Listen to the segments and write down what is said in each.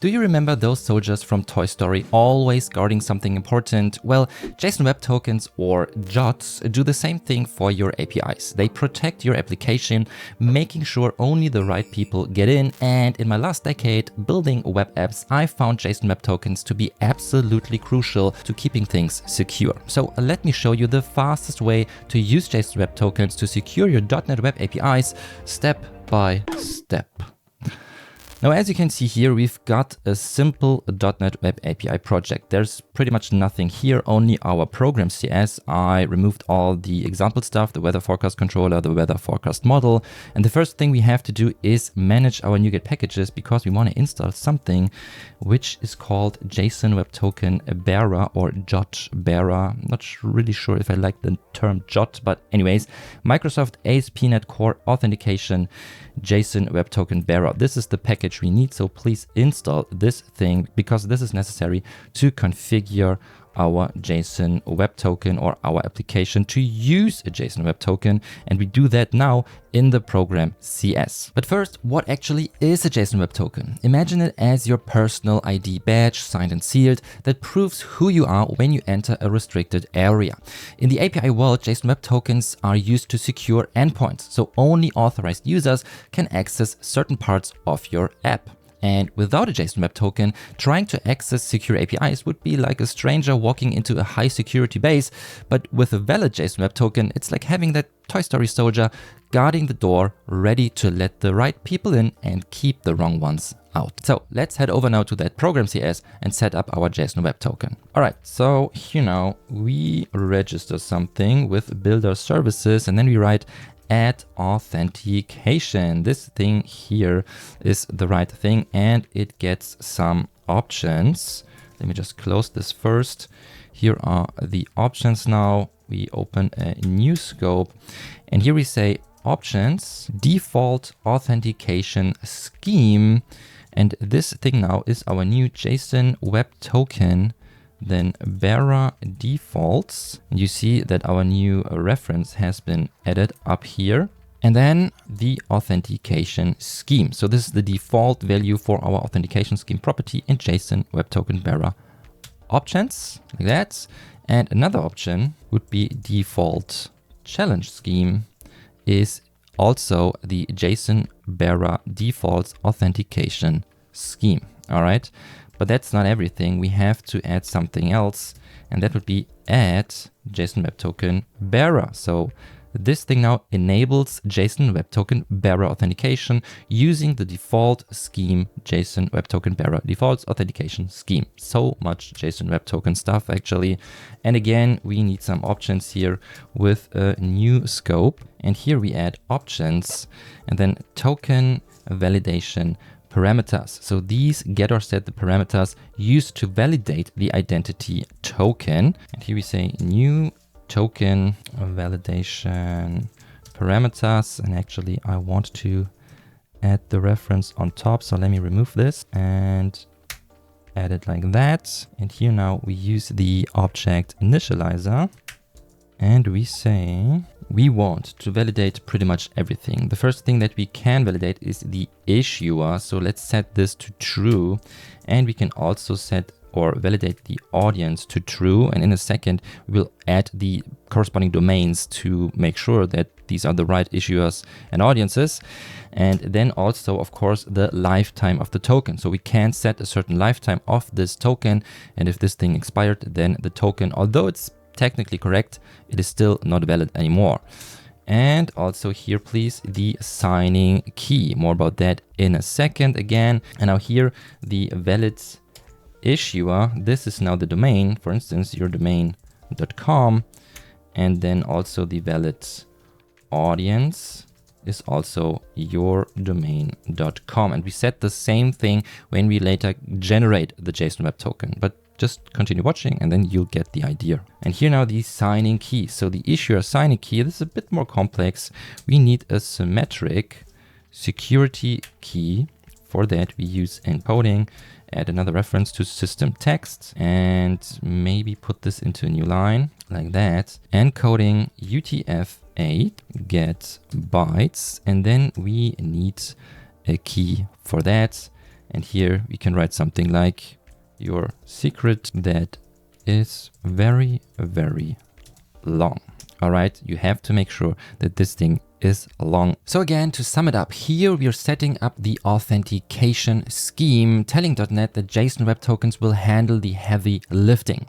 Do you remember those soldiers from Toy Story always guarding something important? Well, JSON Web Tokens or JWTs do the same thing for your APIs. They protect your application, making sure only the right people get in. And in my last decade building web apps, I found JSON Web Tokens to be absolutely crucial to keeping things secure. So let me show you the fastest way to use JSON Web Tokens to secure your .NET Web APIs step by step. Now, as you can see here, we've got a simple .NET Web API project. There's pretty much nothing here, only our program CS. I removed all the example stuff, the weather forecast controller, the weather forecast model. And the first thing we have to do is manage our NuGet packages because we want to install something which is called JSON Web Token Bearer or JWT Bearer. Not really sure if I like the term JWT, but anyways, Microsoft ASP.NET Core Authentication JSON Web Token Bearer. This is the package we need, so please install this thing because this is necessary to configure our JSON Web Token or our application to use a JSON Web Token, and we do that now in the program CS. But first, what actually is a JSON Web Token? Imagine it as your personal ID badge, signed and sealed, that proves who you are when you enter a restricted area. In the API world, JSON Web Tokens are used to secure endpoints, so only authorized users can access certain parts of your app. And without a JSON Web Token, trying to access secure APIs would be like a stranger walking into a high security base. But with a valid JSON Web Token, it's like having that Toy Story soldier guarding the door, ready to let the right people in and keep the wrong ones out. So let's head over now to that program CS and set up our JSON Web Token. All right, so here now we register something with builder services and then we write add authentication. This thing here is the right thing and it gets some options. Let me just close this first. Here are the options now. We open a new scope and here we say options, default authentication scheme. And this thing now is our new JSON Web Token, then bearer defaults. You see that our new reference has been added up here. And then the authentication scheme. So this is the default value for our authentication scheme property in JSON Web Token bearer options, like that. And another option would be default challenge scheme is also the JSON bearer defaults authentication scheme. All right. But that's not everything. We have to add something else, and that would be add JSON Web Token bearer. So this thing now enables JSON Web Token bearer authentication using the default scheme JSON Web Token bearer defaults authentication scheme. So much JSON Web Token stuff actually. And again, we need some options here with a new scope. And here we add options and then token validation parameters. So these get or set the parameters used to validate the identity token. And here we say new token validation parameters. And actually I want to add the reference on top. So let me remove this and add it like that. And here now we use the object initializer. And we say we want to validate pretty much everything. The first thing that we can validate is the issuer. So let's set this to true. And we can also set or validate the audience to true. And in a second, we will add the corresponding domains to make sure that these are the right issuers and audiences. And then also, of course, the lifetime of the token. So we can set a certain lifetime of this token. And if this thing expired, then the token, although it's technically correct, it is still not valid anymore. And also here, please, the signing key. More about that in a second again. And now here, the valid issuer. This is now the domain, for instance, yourdomain.com. And then also the valid audience is also yourdomain.com. And we set the same thing when we later generate the JSON Web Token. But just continue watching and then you'll get the idea. And here now the signing key. So the issuer signing key, this is a bit more complex. We need a symmetric security key. For that, we use encoding, add another reference to system text, and maybe put this into a new line like that. Encoding UTF-8 get bytes, and then we need a key for that. And here we can write something like your secret that is very, very long. All right, you have to make sure that this thing is long. So again, to sum it up, here we are setting up the authentication scheme, telling .NET that JSON Web Tokens will handle the heavy lifting.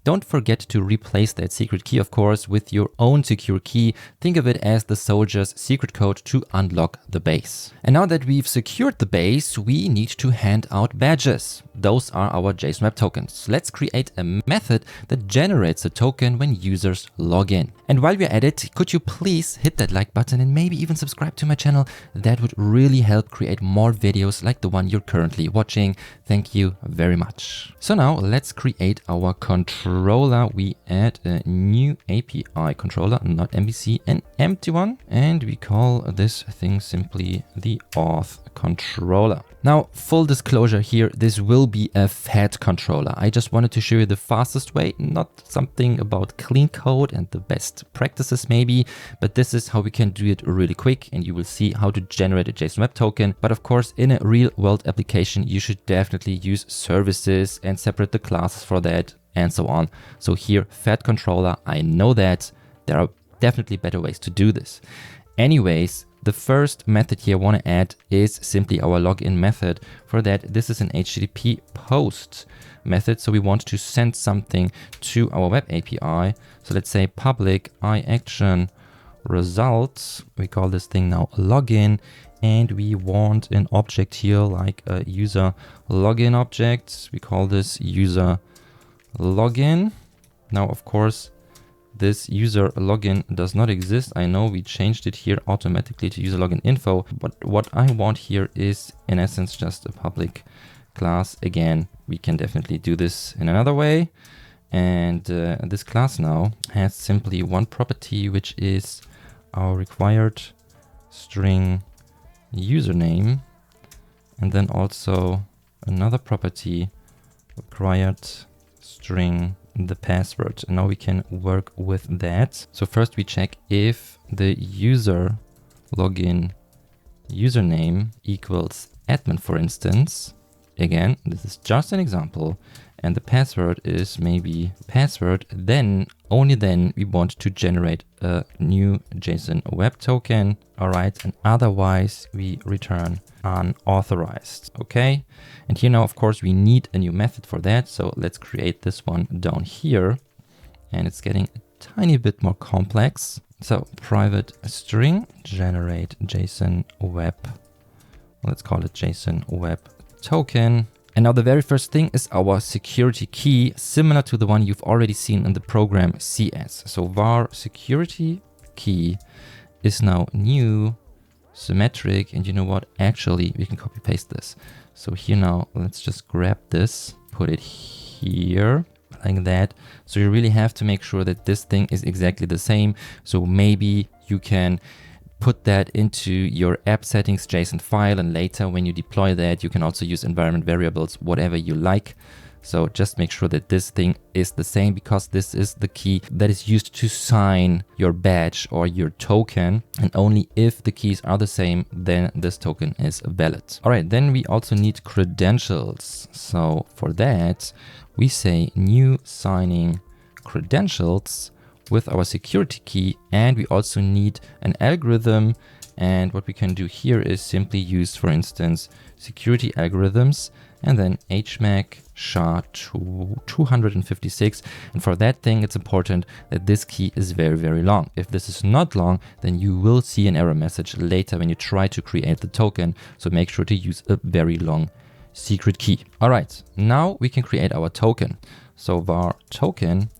Don't forget to replace that secret key, of course, with your own secure key. Think of it as the soldier's secret code to unlock the base. And now that we've secured the base, we need to hand out badges. Those are our JSON Web Tokens. Let's create a method that generates a token when users log in. And while we're at it, could you please hit that like button and maybe even subscribe to my channel? That would really help create more videos like the one you're currently watching. Thank you very much. So now let's create our controller. We add a new API controller, not MVC, an empty one, and we call this thing simply the auth controller. Now, full disclosure here, this will be a fat controller. I just wanted to show you the fastest way, not something about clean code and the best practices maybe, but this is how we can do it really quick, and you will see how to generate a JSON Web Token. But of course, in a real world application, you should definitely use services and separate the classes for that and so on. So here, fat controller, I know that there are definitely better ways to do this. Anyways, the first method here I want to add is simply our login method. For that, this is an HTTP post method. So we want to send something to our web API. So let's say public iAction results. We call this thing now login. And we want an object here like a user login object. We call this user login. Now, of course, this user login does not exist. I know we changed it here automatically to user login info, but what I want here is in essence just a public class. Again, we can definitely do this in another way. And this class now has simply one property, which is our required string username, and then also another property required string the password. And now we can work with that. So first we check if the user login username equals admin, for instance. Again, this is just an example, and the password is maybe password. Then only then we want to generate a new JSON Web Token. All right, and otherwise we return unauthorized. Okay, and here now, of course, we need a new method for that. So let's create this one down here, and it's getting a tiny bit more complex. So private string generate JSON Web. Let's call it JSON Web Token. And now the very first thing is our security key, similar to the one you've already seen in the program CS. So var security key is now new, symmetric, and you know what? Actually, we can copy paste this. So here now, let's just grab this, put it here like that. So you really have to make sure that this thing is exactly the same. So maybe you can put that into your app settings JSON file, and later when you deploy that, you can also use environment variables, whatever you like. So just make sure that this thing is the same, because this is the key that is used to sign your badge or your token. And only if the keys are the same, then this token is valid. All right, then we also need credentials. So for that, we say new signing credentials with our security key, and we also need an algorithm. And what we can do here is simply use, for instance, security algorithms, and then HMAC SHA-256. And for that thing, it's important that this key is very, very long. If this is not long, then you will see an error message later when you try to create the token. So make sure to use a very long secret key. All right, now we can create our token. So var token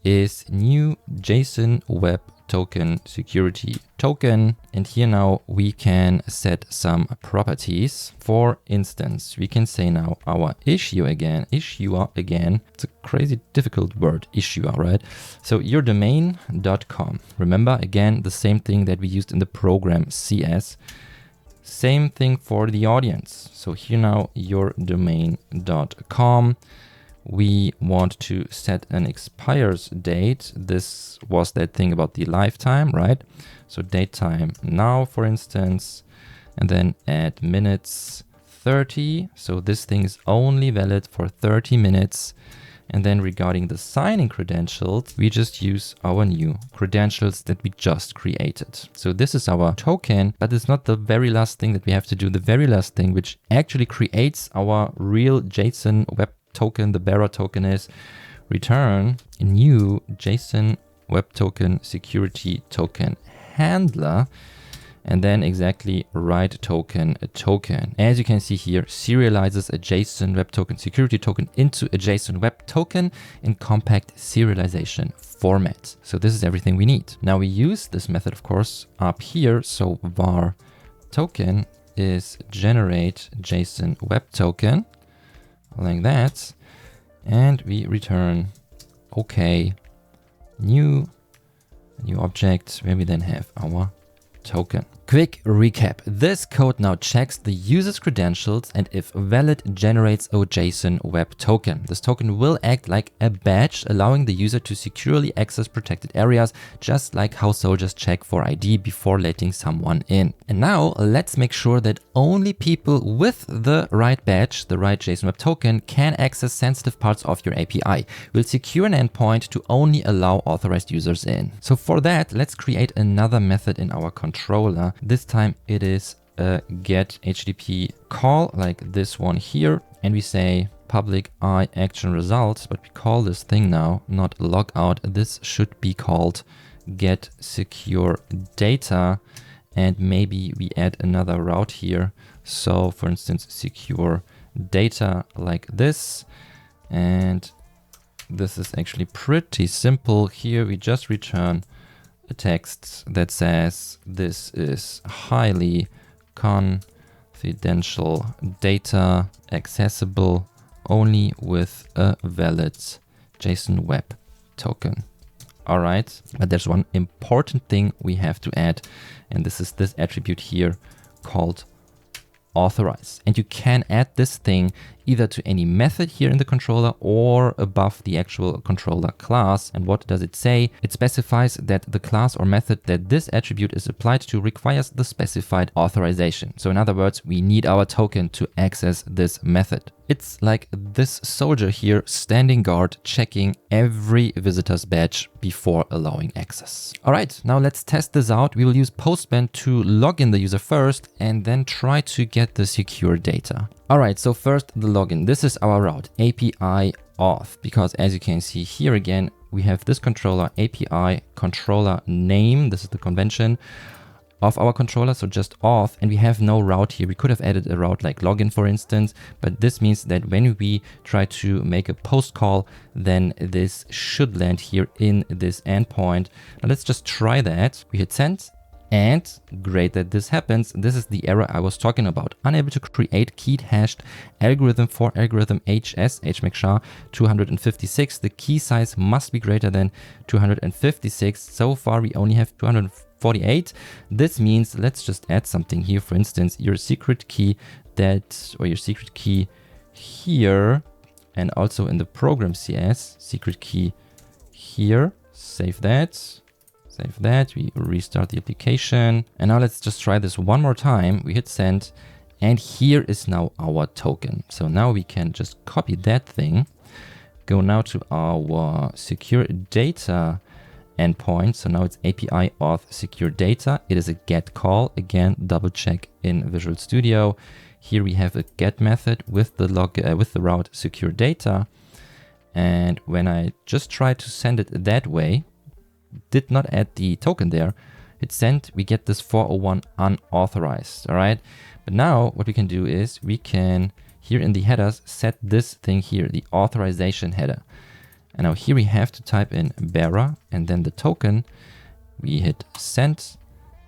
is new JSON Web Token security token. And here now we can set some properties. For instance, we can say now our issuer again. It's a crazy difficult word, issuer, right? So your domain.com. Remember, again, the same thing that we used in the program CS. Same thing for the audience. So here now your domain.com. We want to set an expires date. This was that thing about the lifetime, right? So date time now, for instance, and then add minutes 30. So this thing is only valid for 30 minutes. And then regarding the signing credentials, we just use our new credentials that we just created. So this is our token, but it's not the very last thing that we have to do. The very last thing, which actually creates our real JSON Web Token, the bearer token, is return a new JSON Web Token security token handler. And then exactly write token a token. As you can see here, serializes a JSON Web Token security token into a JSON Web Token in compact serialization format. So this is everything we need. Now we use this method, of course, up here. So var token is generate JSON Web Token like that. And we return OK, new object where we then have our token. Quick recap. This code now checks the user's credentials and if valid generates a JSON Web Token. This token will act like a badge, allowing the user to securely access protected areas, just like how soldiers check for ID before letting someone in. And now let's make sure that only people with the right badge, the right JSON Web Token, can access sensitive parts of your API. We'll secure an endpoint to only allow authorized users in. So for that, let's create another method in our controller. This time it is a get HTTP call like this one here. And we say public I action results, but we call this thing now not logout. This should be called get secure data. And maybe we add another route here. So for instance, secure data like this. And this is actually pretty simple. Here we just return a text that says this is highly confidential data accessible only with a valid JSON Web Token. All right, but there's one important thing we have to add, and this is this attribute here called authorize. And you can add this thing either to any method here in the controller or above the actual controller class. And what does it say? It specifies that the class or method that this attribute is applied to requires the specified authorization. So in other words, we need our token to access this method. It's like this soldier here standing guard checking every visitor's badge before allowing access. All right, now let's test this out. We will use Postman to log in the user first and then try to get the secure data. All right, so first the login. This is our route, API auth, because as you can see here again, we have this controller API controller name. This is the convention of our controller, so just auth, and we have no route here. We could have added a route like login, for instance, but this means that when we try to make a post call, then this should land here in this endpoint. Now let's just try that. We hit send, and great that this happens. This is the error I was talking about. Unable to create keyed hashed algorithm for algorithm HS, HMAC 256. The key size must be greater than 256. So far, we only have 248. This means let's just add something here. For instance, your secret key your secret key here, and also in the program CS, secret key here. Save that. Save that. We restart the application. And now let's just try this one more time. We hit send, and here is now our token. So now we can just copy that thing, go now to our secure data endpoint. So now it's API auth secure data. It is a get call. Again, double check in Visual Studio. Here we have a get method with the route secure data. And when I just try to send it that way, did not add the token there, hit send, we get this 401 unauthorized. All right. But now what we can do is we can here in the headers set this thing here, the authorization header. And now here we have to type in bearer and then the token. We hit send,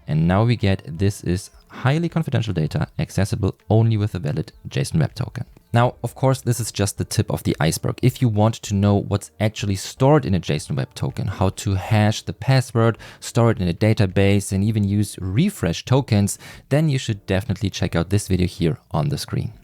and now we get this is highly confidential data accessible only with a valid JSON Web Token. Now, of course, this is just the tip of the iceberg. If you want to know what's actually stored in a JSON Web Token, how to hash the password, store it in a database, and even use refresh tokens, then you should definitely check out this video here on the screen.